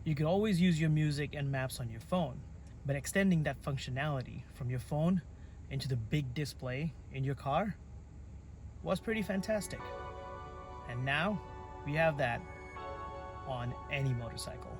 You could always use your music and maps on your phone, but extending that functionality from your phone into the big display in your car was pretty fantastic. And now we have that on any motorcycle.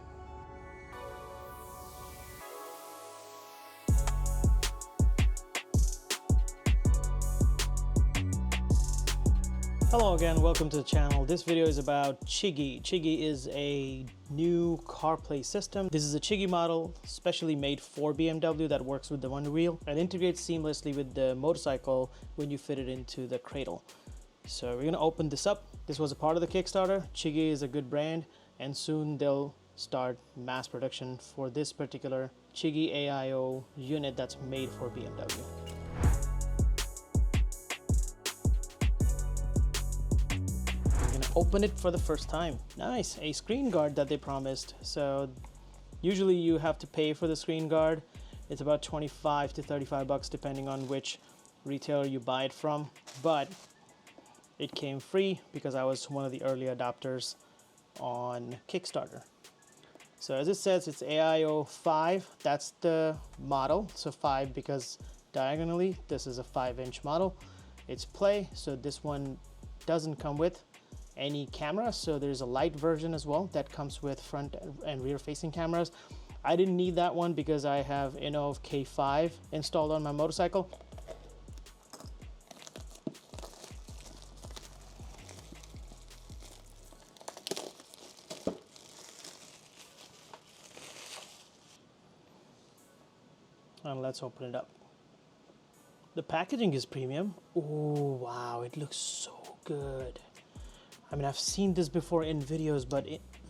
Hello again, welcome to the channel. This video is about Chigee. Chigee is a new CarPlay system. This is a Chigee model specially made for BMW that works with the one wheel and integrates seamlessly with the motorcycle when you fit it into the cradle. So we're gonna open this up. This was a part of the Kickstarter. Chigee is a good brand and soon they'll start mass production for this particular Chigee AIO unit that's made for BMW. Open it for the first time. Nice, a screen guard that they promised. So usually you have to pay for the screen guard. It's about 25 to 35 bucks depending on which retailer you buy it from, but it came free because I was one of the early adopters on Kickstarter. So as it says, it's AIO-5. That's the model. So 5 because diagonally this is a 5-inch model. It's Play, so this one doesn't come with any camera, so there's a light version as well that comes with front and rear facing cameras. I didn't need that one because I have Innov K5 installed on my motorcycle. And let's open it up. The packaging is premium. Oh wow, it looks so good. I mean, I've seen this before in videos, but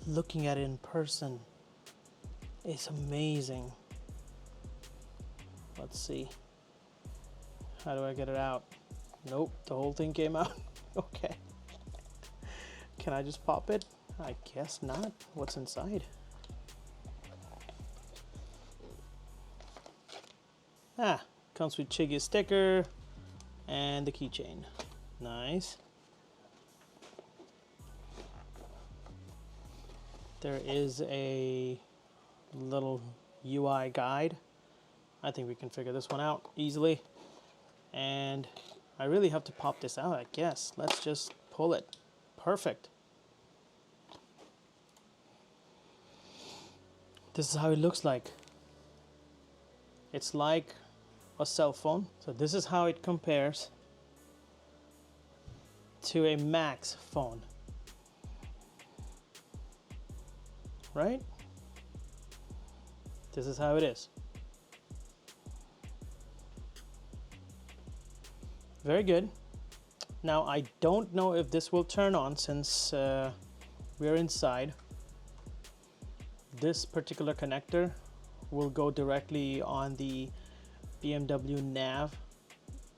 looking at it in person, it's amazing. Let's see. How do I get it out? Nope, the whole thing came out. Okay. Can I just pop it? I guess not. What's inside? Ah, comes with Chigee sticker and the keychain. Nice. There is a little UI guide. I think we can figure this one out easily. And I really have to pop this out, I guess. Let's just pull it. Perfect. This is how it looks like. It's like a cell phone. So this is how it compares to a Max phone. Right? This is how it is. Very good. Now I don't know if this will turn on since we're inside. This particular connector will go directly on the BMW nav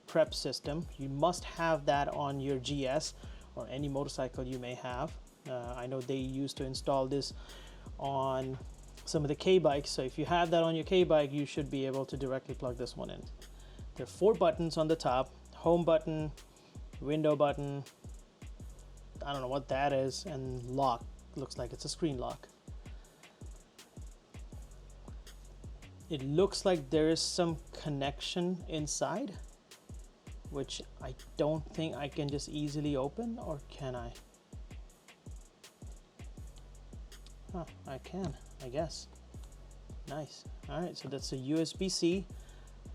prep system. You must have that on your GS or any motorcycle you may have. I know they used to install this on some of the K bikes, so if you have that on your K bike, you should be able to directly plug this one in. There are 4 buttons on the top: home button, window button, I don't know what that is, and lock. Looks like it's a screen lock. It looks like there is some connection inside, which I don't think I can just easily open, or can I? Huh, I can, I guess. Nice. All right, so that's a USB-C,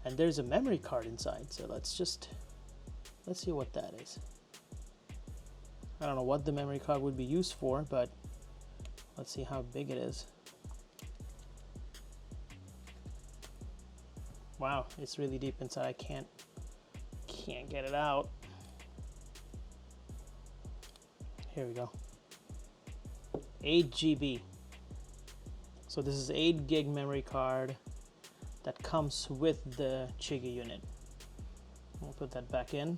and there's a memory card inside. So let's see what that is. I don't know what the memory card would be used for, but let's see how big it is. Wow, it's really deep inside. I can't get it out. Here we go. 8 GB. So this is 8 gig memory card that comes with the Chigee unit. We'll put that back in.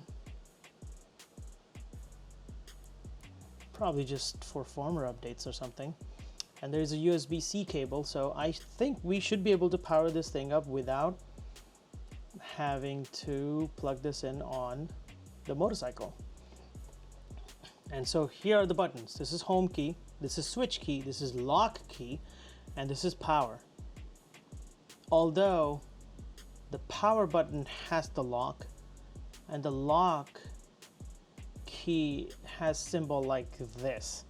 Probably just for firmware updates or something. And there's a USB-C cable, so I think we should be able to power this thing up without having to plug this in on the motorcycle. And so here are the buttons. This is home key, this is switch key, this is lock key, and this is power. Although the power button has the lock, and the lock key has symbol like this.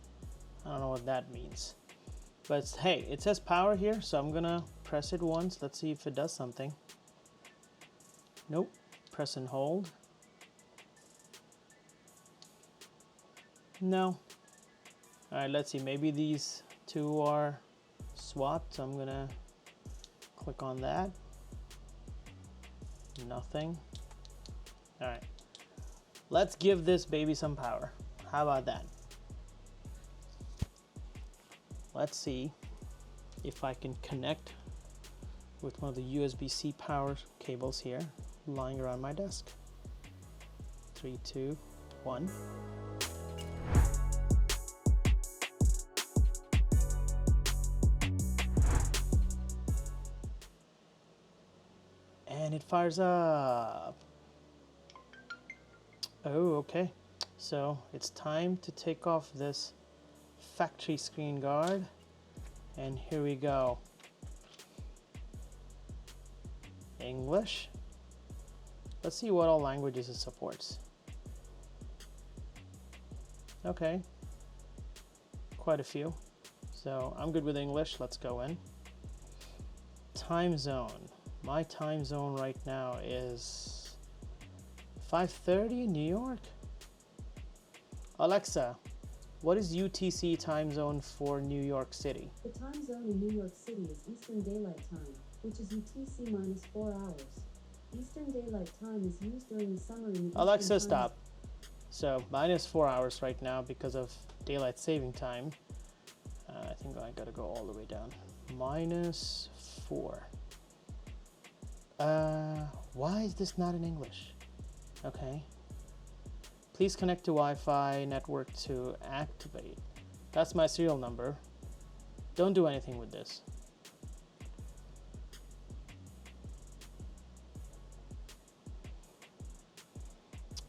I don't know what that means, but hey, it says power here, so I'm gonna press it once. Let's see if it does something. Nope. Press and hold. No. All right, let's see. Maybe these two are swapped, so I'm gonna click on that. Nothing. All right. Let's give this baby some power. How about that? Let's see if I can connect with one of the USB-C power cables here lying around my desk. 3, 2, 1. And it fires up. Oh, okay. So it's time to take off this factory screen guard. And here we go. English. Let's see what all languages it supports. Okay. Quite a few. So I'm good with English. Let's go in. Time zone. My time zone right now is 5:30 in New York. Alexa, what is UTC time zone for New York City? The time zone in New York City is Eastern Daylight Time, which is UTC minus 4 hours. Eastern Daylight Time is used during the summer in the Alexa, stop. So minus 4 hours right now because of daylight saving time. I think I gotta go all the way down. Minus 4. Why is this not in English? Okay. Please connect to Wi-Fi network to activate. That's my serial number. Don't do anything with this.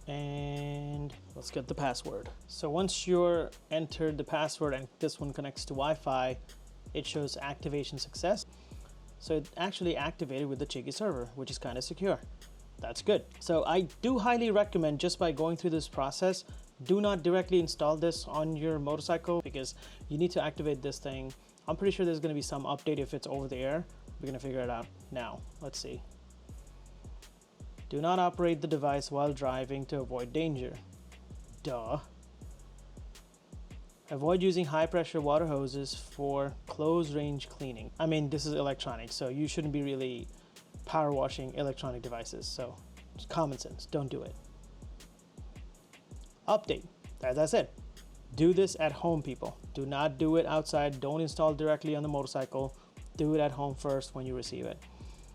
And let's get the password. So once you're entered the password and this one connects to Wi-Fi, it shows activation success. So it actually activated with the Chigee server, which is kind of secure. That's good. So I do highly recommend, just by going through this process, do not directly install this on your motorcycle because you need to activate this thing. I'm pretty sure there's going to be some update if it's over the air. We're going to figure it out now. Let's see. Do not operate the device while driving to avoid danger. Duh. Avoid using high pressure water hoses for close range cleaning. I mean, this is electronic, so you shouldn't be really power washing electronic devices. So it's common sense, don't do it. Update, as I said, do this at home, people. Do not do it outside. Don't install directly on the motorcycle. Do it at home first when you receive it.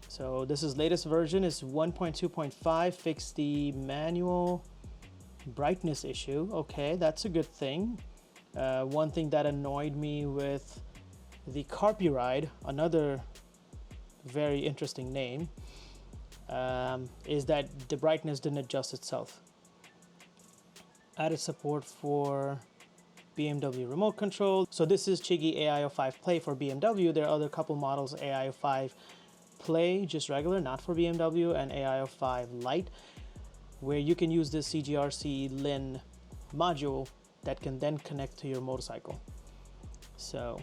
So this is latest version is 1.2.5, fix the manual brightness issue. Okay, that's a good thing. One thing that annoyed me with the CarPlay, another very interesting name, is that the brightness didn't adjust itself. Added support for BMW remote control. So this is Chigee AIO-5 Play for BMW. There are other couple models, AIO-5 Play, just regular, not for BMW, and AIO-5 Lite, where you can use this CGRC LIN module that can then connect to your motorcycle. So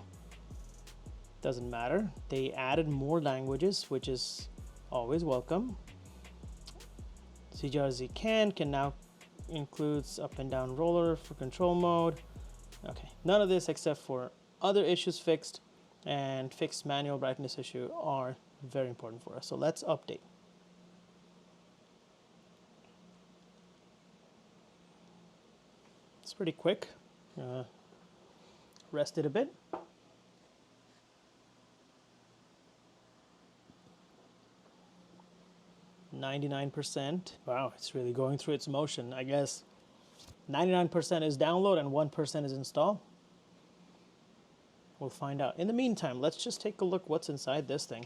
doesn't matter. They added more languages, which is always welcome. CGRZ can now includes up and down roller for control mode. Okay, none of this except for other issues fixed and fixed manual brightness issue are very important for us. So let's update. It's pretty quick. Rest it a bit. %. Wow, it's really going through its motion. I guess 99% is download and 1% is install. We'll find out. In the meantime, let's just take a look what's inside this thing.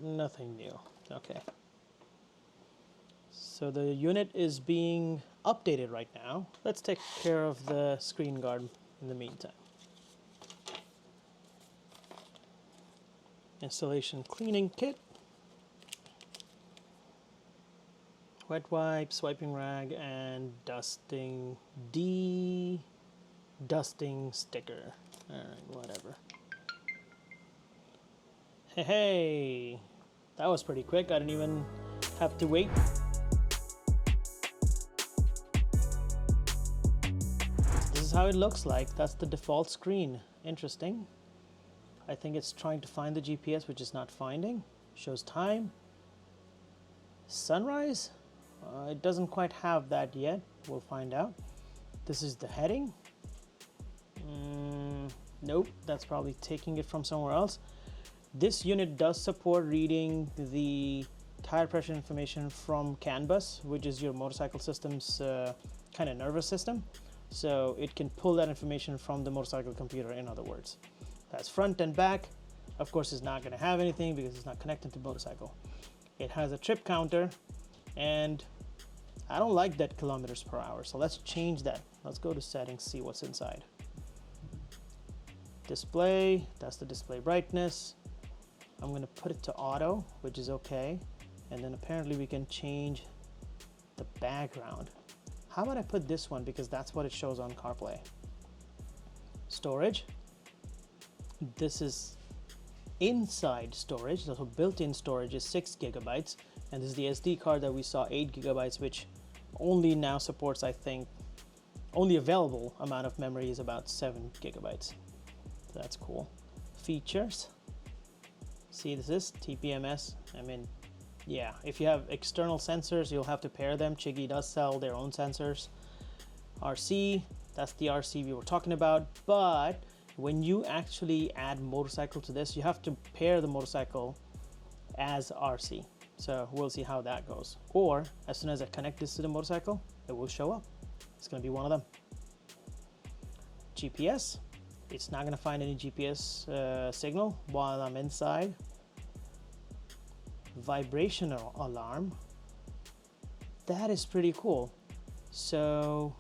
Nothing new. Okay. So the unit is being updated right now. Let's take care of the screen guard in the meantime. Installation cleaning kit. Wet wipe, swiping rag, and dusting sticker. Alright, whatever. Hey, that was pretty quick. I didn't even have to wait. This is how it looks like. That's the default screen. Interesting. I think it's trying to find the GPS, which is not finding. Shows time. Sunrise? It doesn't quite have that yet. We'll find out. This is the heading. Nope, that's probably taking it from somewhere else. This unit does support reading the tire pressure information from CAN bus, which is your motorcycle system's kind of nervous system. So it can pull that information from the motorcycle computer, in other words. That's front and back. Of course, it's not going to have anything because it's not connected to motorcycle. It has a trip counter, and I don't like that kilometers per hour, so let's change that. Let's go to settings, see what's inside. Display, that's the display brightness. I'm going to put it to auto, which is okay. And then apparently we can change the background. How about I put this one, because that's what it shows on CarPlay. Storage. This is inside storage, so built-in storage is 6 gigabytes. And this is the SD card that we saw, 8 gigabytes, which only now supports, I think, only available amount of memory is about 7 gigabytes. So that's cool. Features. See, this is TPMS. I mean, yeah, if you have external sensors, you'll have to pair them. Chigee does sell their own sensors. RC, that's the RC we were talking about. But when you actually add motorcycle to this, you have to pair the motorcycle as RC. So we'll see how that goes. Or as soon as I connect this to the motorcycle, it will show up. It's going to be one of them. GPS. It's not going to find any GPS signal while I'm inside. Vibration alarm. That is pretty cool. So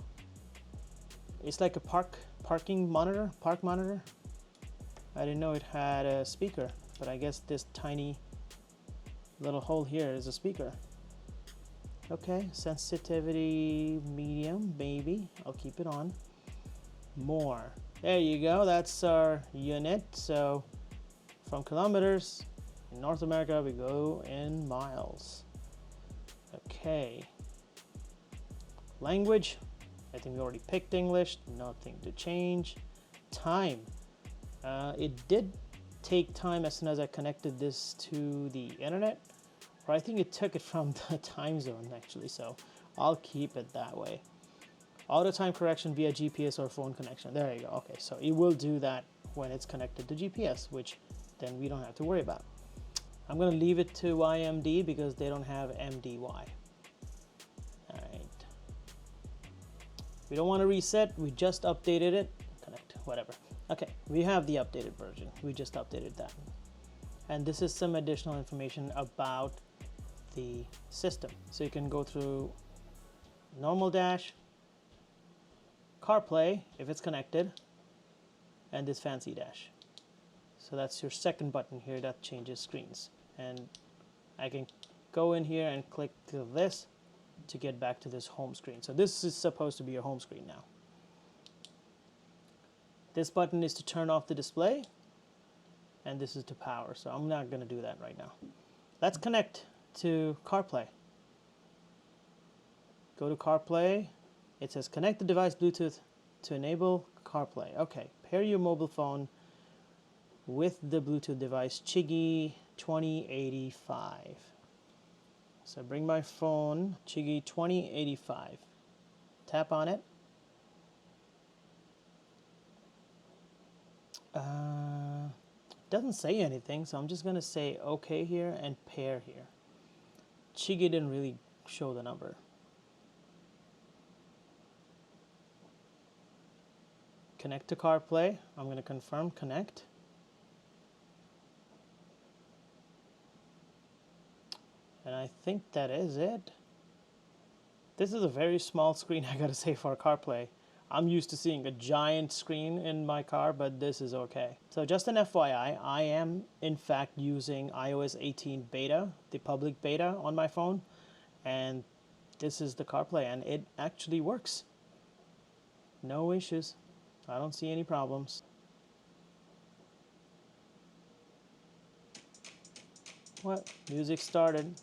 it's like a park monitor. I didn't know it had a speaker, but I guess this tiny little hole here is a speaker. Okay, sensitivity medium, maybe. I'll keep it on. More. There you go, that's our unit. So from kilometers, in North America we go in miles. Okay. Language, I think we already picked English, nothing to change. Time, it did take time as soon as I connected this to the internet, or I think it took it from the time zone actually, so I'll keep it that way. Auto time correction via GPS or phone connection. There you go. Okay, so it will do that when it's connected to GPS, which then we don't have to worry about. I'm going to leave it to IMD because they don't have MDY. All right. We don't want to reset. We just updated it. Connect, whatever. Okay, we have the updated version. We just updated that. And this is some additional information about the system. So you can go through normal dash, CarPlay if it's connected, and this fancy dash. So that's your second button here that changes screens. And I can go in here and click to this to get back to this home screen. So this is supposed to be your home screen now. This button is to turn off the display, and this is to power. So I'm not going to do that right now. Let's connect to CarPlay. Go to CarPlay. It says connect the device Bluetooth to enable CarPlay. Okay, pair your mobile phone with the Bluetooth device Chigee 2085. So bring my phone, Chigee 2085. Tap on it. Doesn't say anything, so I'm just gonna say okay here and pair here. Chigee didn't really show the number. Connect to CarPlay. I'm going to confirm connect. And I think that is it. This is a very small screen, I gotta say, for CarPlay. I'm used to seeing a giant screen in my car, but this is okay. So just an FYI, I am in fact using iOS 18 beta, the public beta on my phone, and this is the CarPlay, and it actually works. No issues. I don't see any problems. What? Music started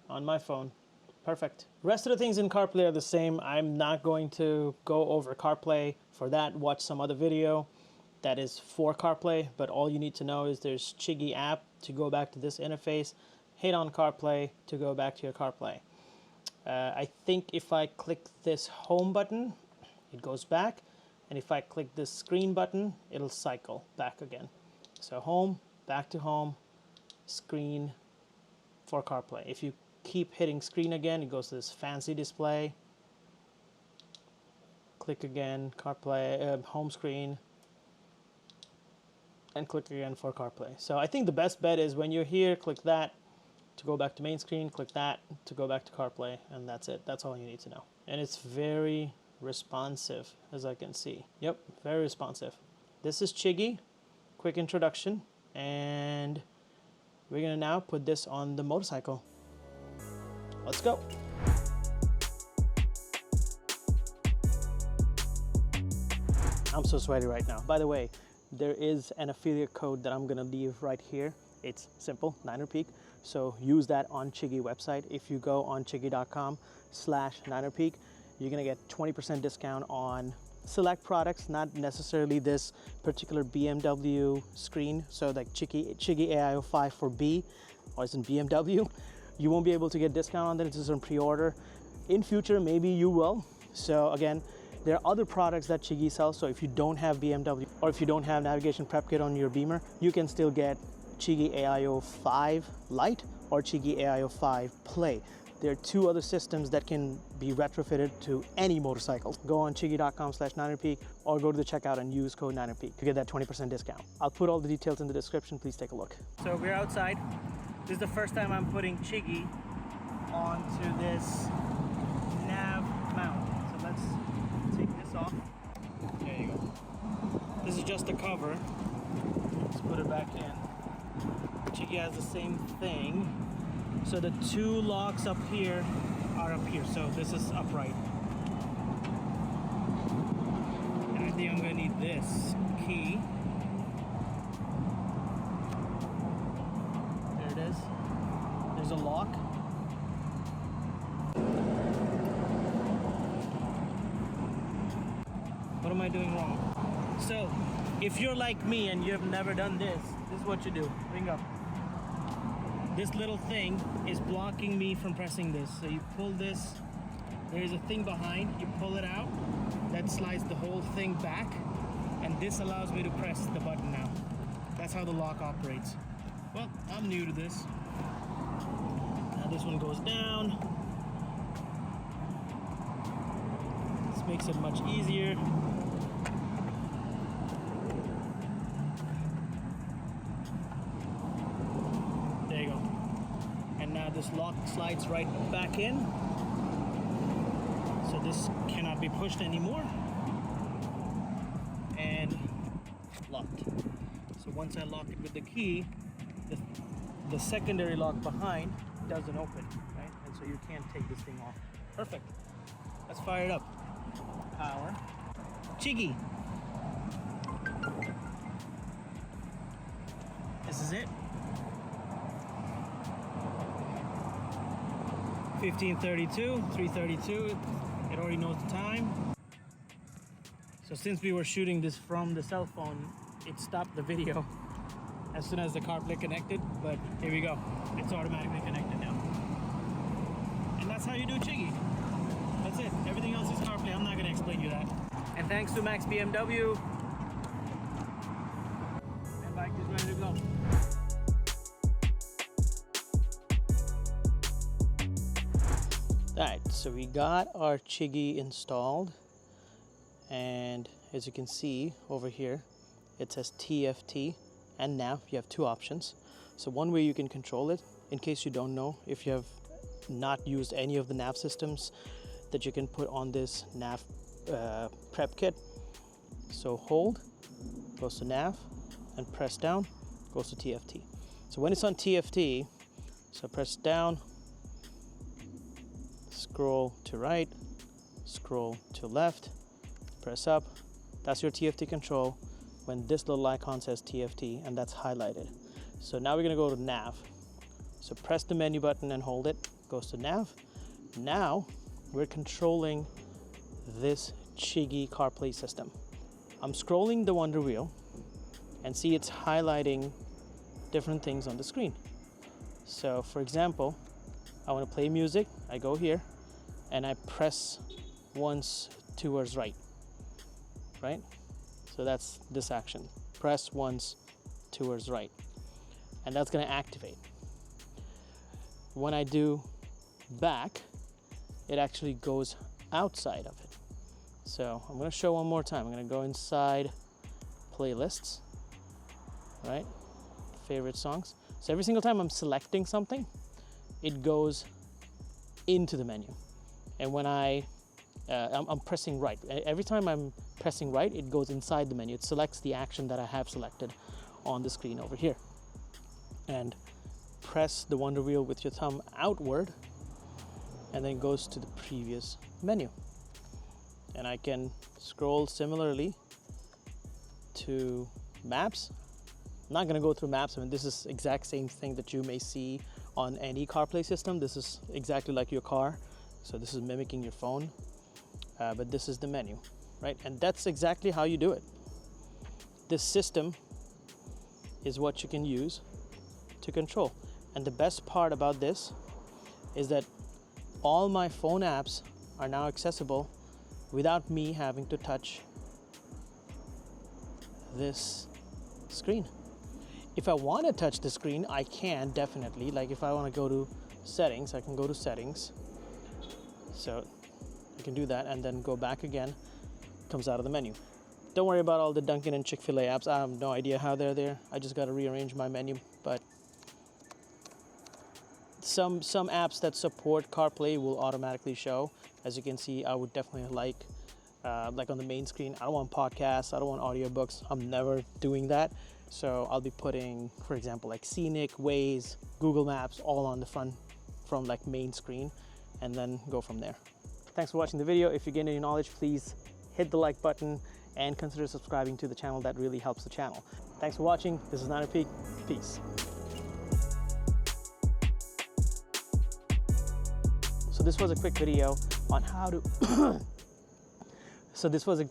on my phone. Perfect. Rest of the things in CarPlay are the same. I'm not going to go over CarPlay. For that, watch some other video that is for CarPlay, but all you need to know is there's Chigee app to go back to this interface. Hit on CarPlay to go back to your CarPlay. I think if I click this home button, it goes back, and if I click this screen button, it'll cycle back again. So home, back to home, screen for CarPlay. If you keep hitting screen again, it goes to this fancy display. Click again, CarPlay, home screen, and click again for CarPlay. So I think the best bet is when you're here, click that to go back to main screen, click that to go back to CarPlay, and that's it. That's all you need to know. And it's very responsive, as I can see. Yep, very responsive. This is Chigee, quick introduction, and we're gonna now put this on the motorcycle. Let's go. I'm so sweaty right now. By the way, there is an affiliate code that I'm gonna leave right here. It's simple, Niner Peak. So use that on Chigee website. If you go on chigee.com/Niner Peak, you're gonna get 20% discount on select products, not necessarily this particular BMW screen. So like Chigee AIO-5 for B, or it's in BMW. You won't be able to get discount on that. It's just on pre-order. In future, maybe you will. So again, there are other products that Chigee sells. So if you don't have BMW, or if you don't have navigation prep kit on your Beamer, you can still get Chigee AIO-5 Lite or Chigee AIO-5 Play. There are two other systems that can be retrofitted to any motorcycle. Go on chigee.com/Niner Peak or go to the checkout and use code Niner Peak to get that 20% discount. I'll put all the details in the description. Please take a look. So we're outside. This is the first time I'm putting Chigee onto this nav mount. So let's take this off. There you go. This is just the cover. Let's put it back in. Chigee has the same thing. So the two locks up here are up here. So this is upright. And I think I'm gonna need this key. There's a lock. What am I doing wrong? So, if you're like me and you've never done this, this is what you do. Bring up. This little thing is blocking me from pressing this. So you pull this, there's a thing behind, you pull it out, that slides the whole thing back, and this allows me to press the button now. That's how the lock operates. Well, I'm new to this. Now this one goes down. This makes it much easier. There you go. And now this lock slides right back in. So this cannot be pushed anymore. And locked. So once I lock it with the key, the secondary lock behind doesn't open, right? And so you can't take this thing off. Perfect. Let's fire it up. Power. Chigee. This is it. 15:32, 3:32. It already knows the time. So since we were shooting this from the cell phone, it stopped the video as soon as the CarPlay connected, but here we go. It's automatically connected now. And that's how you do Chigee. That's it. Everything else is CarPlay. I'm not going to explain you that. And thanks to Max BMW. And bike is ready to go. Alright, so we got our Chigee installed. And as you can see over here, it says TFT. And now you have two options. So one way you can control it, in case you don't know, if you have not used any of the nav systems that you can put on this nav prep kit. So hold, goes to nav, and press down, goes to TFT. So when it's on TFT, so press down, scroll to right, scroll to left, press up. That's your TFT control when this little icon says TFT and that's highlighted. So now we're gonna go to nav. So press the menu button and hold it, goes to nav. Now we're controlling this Chigee CarPlay system. I'm scrolling the Wonder Wheel and see it's highlighting different things on the screen. So for example, I want to play music, I go here and I press once towards right, So that's this action, press once towards right, and that's going to activate. When I do back, it actually goes outside of it. So I'm going to show one more time. I'm going to go inside playlists, right? Favorite songs. So every single time I'm selecting something, it goes into the menu. And when I'm pressing right. Every time I'm pressing right, it goes inside the menu. It selects the action that I have selected on the screen over here. And press the Wonder Wheel with your thumb outward, and then goes to the previous menu. And I can scroll similarly to maps. I'm not going to go through maps. I mean, this is exact same thing that you may see on any CarPlay system. This is exactly like your car. So this is mimicking your phone, but this is the menu, right? And that's exactly how you do it. This system is what you can use to control. And the best part about this is that all my phone apps are now accessible without me having to touch this screen. If I want to touch the screen, I can definitely. Like if I want to go to settings, I can go to settings. So I can do that and then go back again, comes out of the menu. Don't worry about all the Dunkin' and Chick-fil-A apps. I have no idea how they're there. I just got to rearrange my menu. But some apps that support CarPlay will automatically show. As you can see, I would definitely like on the main screen, I don't want podcasts, I don't want audiobooks. I'm never doing that. So I'll be putting, for example, like Scenic, Waze, Google Maps, all on the front from like main screen, and then go from there. Thanks for watching the video. If you gained any knowledge, please hit the like button and consider subscribing to the channel. That really helps the channel. Thanks for watching. This is Niner Peak. Peace. So this was a quick video on how to so this was a